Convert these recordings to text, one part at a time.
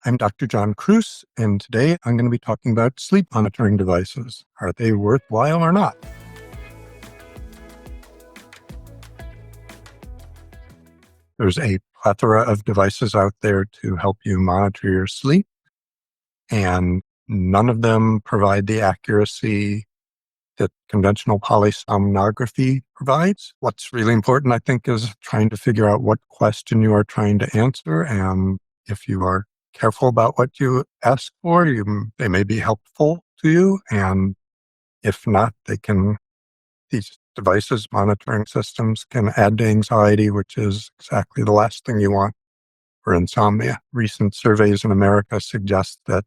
I'm Dr. John Kruse, and today I'm going to be talking about sleep monitoring devices. Are they worthwhile or not? There's a plethora of devices out there to help you monitor your sleep, and none of them provide the accuracy that conventional polysomnography provides. What's really important, I think, is trying to figure out what question you are trying to answer, and if you are careful about what you ask for, they may be helpful to you. And if not, these devices, monitoring systems, can add to anxiety, which is exactly the last thing you want for insomnia. Recent surveys in America suggest that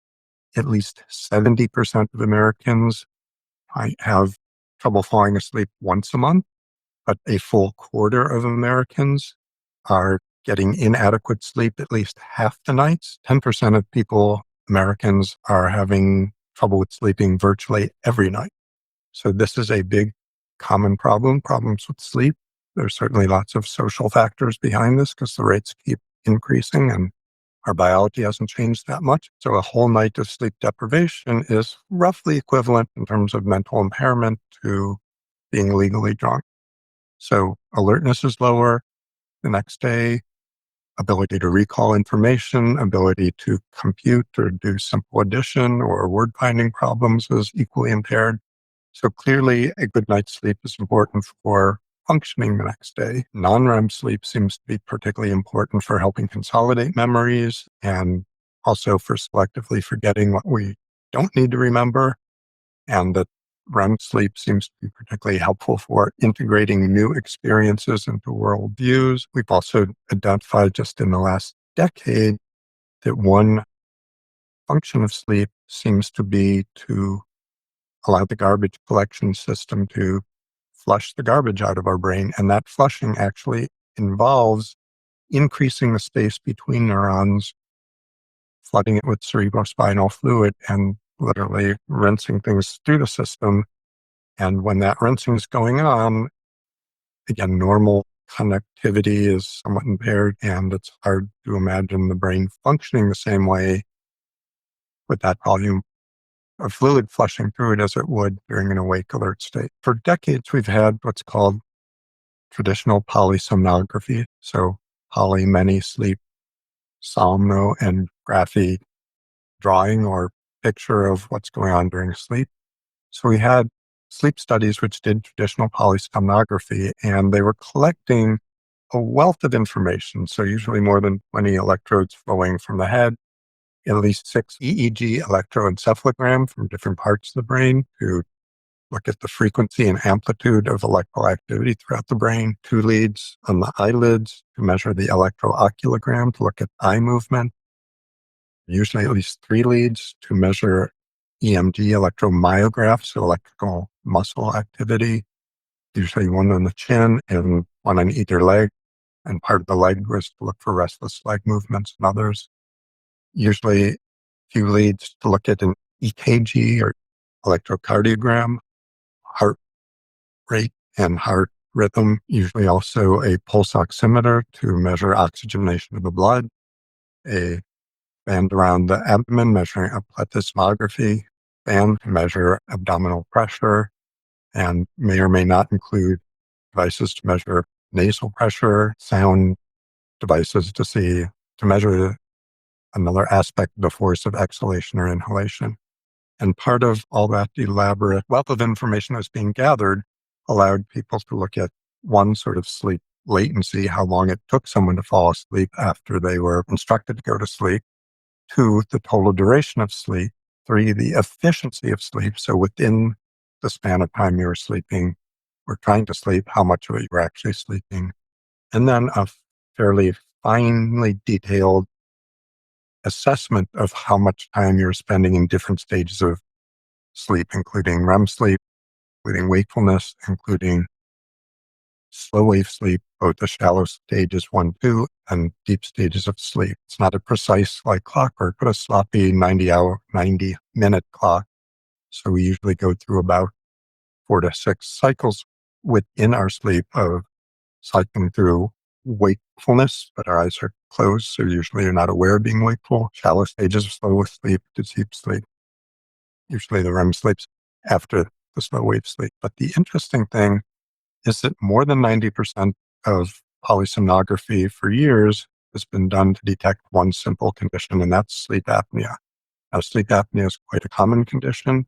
at least 70% of Americans might have trouble falling asleep once a month, but a full quarter of Americans are getting inadequate sleep at least half the nights. 10% of Americans, are having trouble with sleeping virtually every night. So this is a big common problems with sleep. There's certainly lots of social factors behind this because the rates keep increasing and our biology hasn't changed that much. So a whole night of sleep deprivation is roughly equivalent in terms of mental impairment to being legally drunk. So alertness is lower the next day, ability to recall information, ability to compute or do simple addition or word finding problems is equally impaired. So clearly a good night's sleep is important for functioning the next day. Non-REM sleep seems to be particularly important for helping consolidate memories and also for selectively forgetting what we don't need to remember. And that REM sleep seems to be particularly helpful for integrating new experiences into worldviews. We've also identified just in the last decade that one function of sleep seems to be to allow the garbage collection system to flush the garbage out of our brain. And that flushing actually involves increasing the space between neurons, flooding it with cerebrospinal fluid, and literally rinsing things through the system. And when that rinsing is going on, again, normal connectivity is somewhat impaired, and it's hard to imagine the brain functioning the same way with that volume of fluid flushing through it as it would during an awake alert state. For decades, we've had what's called traditional polysomnography. So poly, many, sleep, somno, and graphy, drawing or picture of what's going on during sleep. So we had sleep studies which did traditional polysomnography, and they were collecting a wealth of information. So usually more than 20 electrodes flowing from the head, at least 6 EEG electroencephalogram from different parts of the brain to look at the frequency and amplitude of electrical activity throughout the brain, 2 leads on the eyelids to measure the electrooculogram to look at eye movement, usually at least 3 leads to measure EMG electromyograph, so electrical muscle activity, usually 1 on the chin and 1 on either leg. And part of the leg was to look for restless leg movements and others. Usually a few leads to look at an EKG or electrocardiogram, heart rate and heart rhythm, usually also a pulse oximeter to measure oxygenation of the blood, a band around the abdomen measuring a plethysmography, band to measure abdominal pressure, and may or may not include devices to measure nasal pressure, sound devices to measure another aspect of the force of exhalation or inhalation. And part of all that elaborate wealth of information that was being gathered allowed people to look at one, sort of sleep latency, how long it took someone to fall asleep after they were instructed to go to sleep. 2, the total duration of sleep. 3, the efficiency of sleep. So within the span of time you were sleeping or trying to sleep, how much of it you were actually sleeping. And then a fairly finely detailed assessment of how much time you're spending in different stages of sleep, including REM sleep, including wakefulness, including slow wave sleep, both the shallow stages 1, 2, and deep stages of sleep. It's not a precise like clockwork, but a sloppy 90-minute clock. So we usually go through about 4 to 6 cycles within our sleep of cycling through wakefulness, but our eyes are closed, so usually you're not aware of being wakeful. Shallow stages of slow sleep to deep sleep. Usually the REM sleep's after the slow wave sleep. But the interesting thing is that more than 90% of polysomnography for years has been done to detect one simple condition, and that's sleep apnea. Now, sleep apnea is quite a common condition.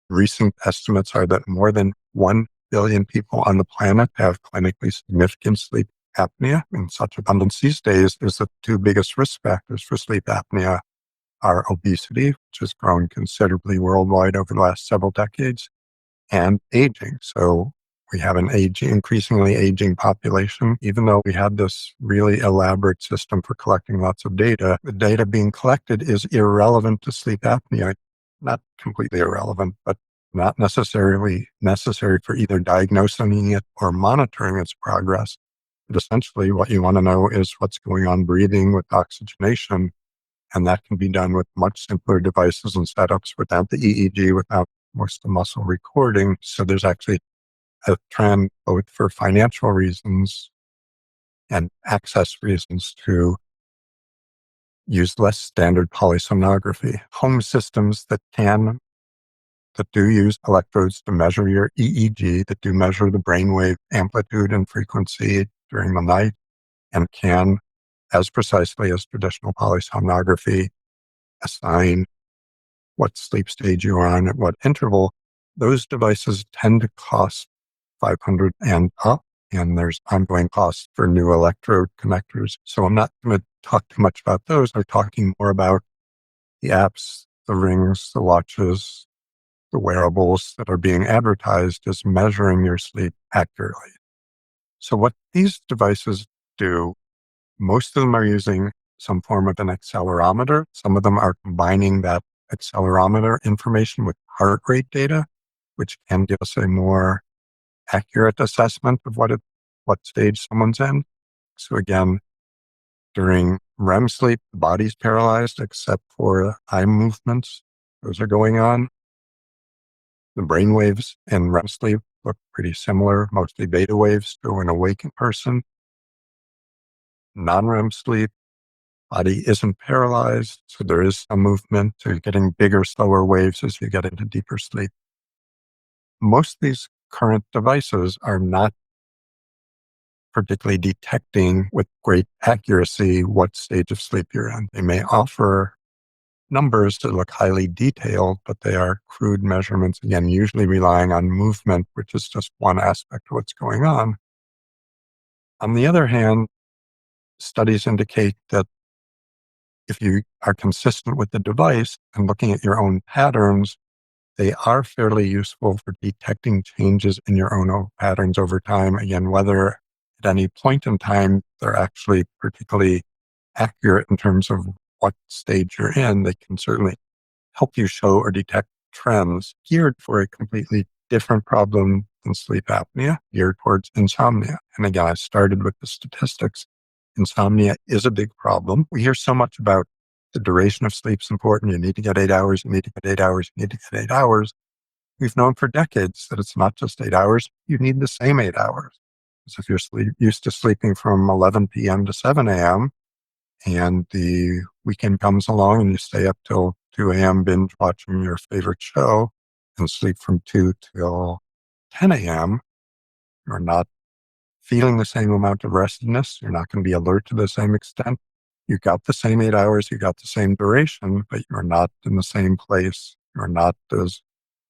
Recent estimates are that more than 1 billion people on the planet have clinically significant sleep apnea in such abundance these days is that the two biggest risk factors for sleep apnea are obesity, which has grown considerably worldwide over the last several decades, and aging. So we have an increasingly aging population. Even though we had this really elaborate system for collecting lots of data, the data being collected is irrelevant to sleep apnea. Not completely irrelevant, but not necessarily necessary for either diagnosing it or monitoring its progress. But essentially, what you want to know is what's going on breathing with oxygenation. And that can be done with much simpler devices and setups without the EEG, without most of the muscle recording. So there's actually a trend, both for financial reasons and access reasons, to use less standard polysomnography. Home systems that do use electrodes to measure your EEG, that do measure the brainwave amplitude and frequency during the night, and can, as precisely as traditional polysomnography, assign what sleep stage you're on at what interval. Those devices tend to cost $500 and up, and there's ongoing costs for new electrode connectors. So I'm not going to talk too much about those. I'm talking more about the apps, the rings, the watches, the wearables that are being advertised as measuring your sleep accurately. So what these devices do, most of them are using some form of an accelerometer. Some of them are combining that accelerometer information with heart rate data, which can give us a more accurate assessment of what stage someone's in. So again, during REM sleep, the body's paralyzed except for eye movements. Those are going on. The brain waves in REM sleep look pretty similar, mostly beta waves to an awakened person. Non-REM sleep, body isn't paralyzed, so there is some movement. So you're getting bigger, slower waves as you get into deeper sleep. Most of these current devices are not particularly detecting with great accuracy what stage of sleep you're in. They may offer numbers that look highly detailed, but they are crude measurements, again, usually relying on movement, which is just one aspect of what's going on. On the other hand, studies indicate that if you are consistent with the device and looking at your own patterns, they are fairly useful for detecting changes in your own patterns over time. Again, whether at any point in time they're actually particularly accurate in terms of what stage you're in, they can certainly help you show or detect trends geared for a completely different problem than sleep apnea, geared towards insomnia. And again, I started with the statistics. Insomnia is a big problem. We hear so much about the duration of sleep's important. You need to get 8 hours. You need to get 8 hours. You need to get 8 hours. We've known for decades that it's not just 8 hours. You need the same 8 hours. So if you're used to sleeping from 11 p.m. to 7 a.m., and the weekend comes along and you stay up till 2 a.m. binge watching your favorite show and sleep from 2 till 10 a.m., you're not feeling the same amount of restedness. You're not going to be alert to the same extent. You got the same 8 hours, you got the same duration, but you're not in the same place. You're not as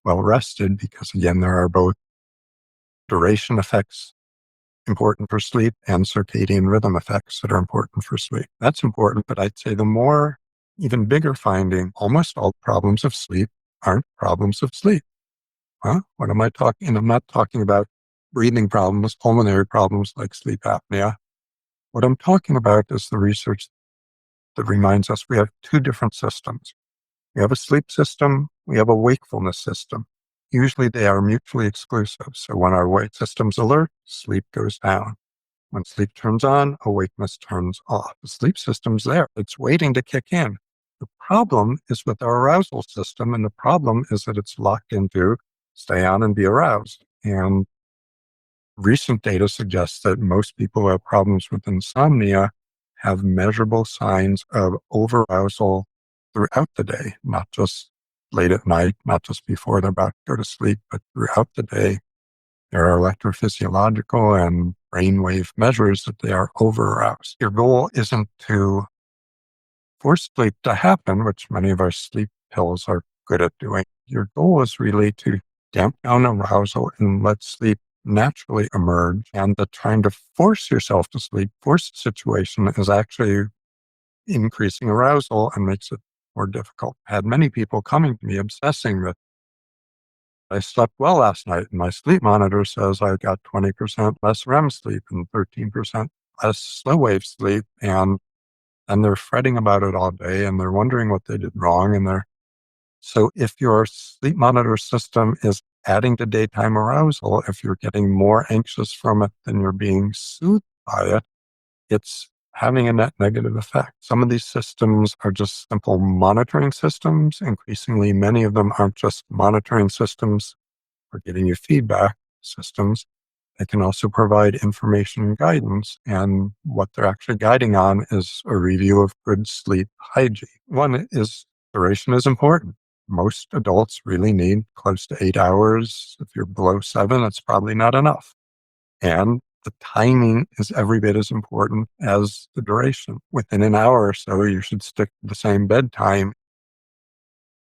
well rested because, again, there are both duration effects important for sleep and circadian rhythm effects that are important for sleep. That's important, but I'd say the more, even bigger finding, almost all problems of sleep aren't problems of sleep. Huh? What am I talking? I'm not talking about breathing problems, pulmonary problems like sleep apnea. What I'm talking about is the research that reminds us we have two different systems. We have a sleep system, we have a wakefulness system. Usually they are mutually exclusive. So when our wake system's alert, sleep goes down. When sleep turns on, awakeness turns off. The sleep system's there. It's waiting to kick in. The problem is with our arousal system, and the problem is that it's locked into stay on and be aroused. And recent data suggests that most people who have problems with insomnia have measurable signs of overarousal throughout the day, not just late at night, not just before they're about to go to sleep, but throughout the day. There are electrophysiological and brainwave measures that they are overaroused. Your goal isn't to force sleep to happen, which many of our sleep pills are good at doing. Your goal is really to damp down arousal and let sleep naturally emerge. And the trying to force yourself to sleep, force the situation is actually increasing arousal and makes it more difficult. I had many people coming to me obsessing that I slept well last night and my sleep monitor says I got 20% less REM sleep and 13% less slow wave sleep. And they're fretting about it all day and they're wondering what they did wrong. So if your sleep monitor system is adding to daytime arousal, if you're getting more anxious from it than you're being soothed by it, it's having a net negative effect. Some of these systems are just simple monitoring systems. Increasingly, many of them aren't just monitoring systems for giving you feedback systems. They can also provide information and guidance. And what they're actually guiding on is a review of good sleep hygiene. One is duration is important. Most adults really need close to 8 hours. If you're below 7, it's probably not enough. And the timing is every bit as important as the duration. Within an hour or so, you should stick to the same bedtime.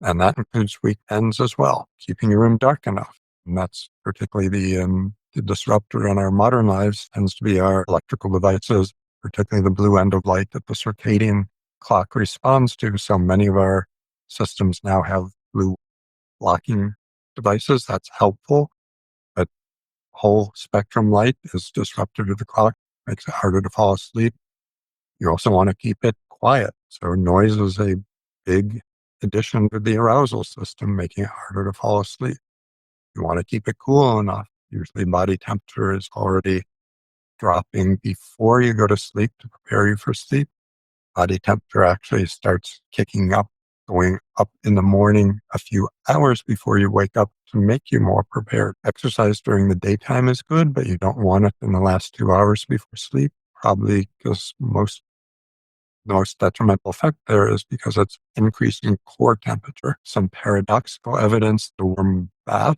And that includes weekends as well, keeping your room dark enough. And that's particularly the disruptor in our modern lives tends to be our electrical devices, particularly the blue end of light that the circadian clock responds to. So many of our systems now have blue blocking devices. That's helpful, but whole spectrum light is disruptive to the clock, makes it harder to fall asleep. You also want to keep it quiet. So noise is a big addition to the arousal system, making it harder to fall asleep. You want to keep it cool enough. Usually body temperature is already dropping before you go to sleep to prepare you for sleep. Body temperature actually starts kicking up, going up in the morning a few hours before you wake up to make you more prepared. Exercise during the daytime is good, but you don't want it in the last 2 hours before sleep, probably because the most detrimental effect there is because it's increasing core temperature. Some paradoxical evidence, the warm bath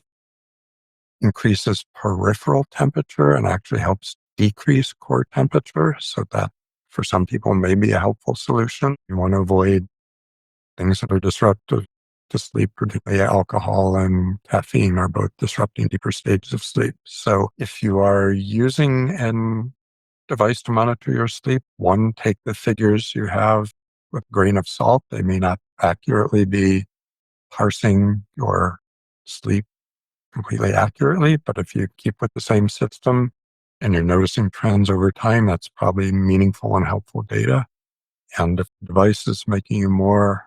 increases peripheral temperature and actually helps decrease core temperature. So that for some people may be a helpful solution. You want to avoid things that are disruptive to sleep, particularly alcohol and caffeine are both disrupting deeper stages of sleep. So if you are using an device to monitor your sleep, one, take the figures you have with a grain of salt. They may not accurately be parsing your sleep completely accurately, but if you keep with the same system and you're noticing trends over time, that's probably meaningful and helpful data. And if the device is making you more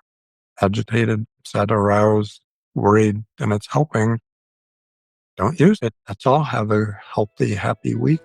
agitated, upset, aroused, worried, then it's helping. Don't use it. That's all. Have a healthy, happy week.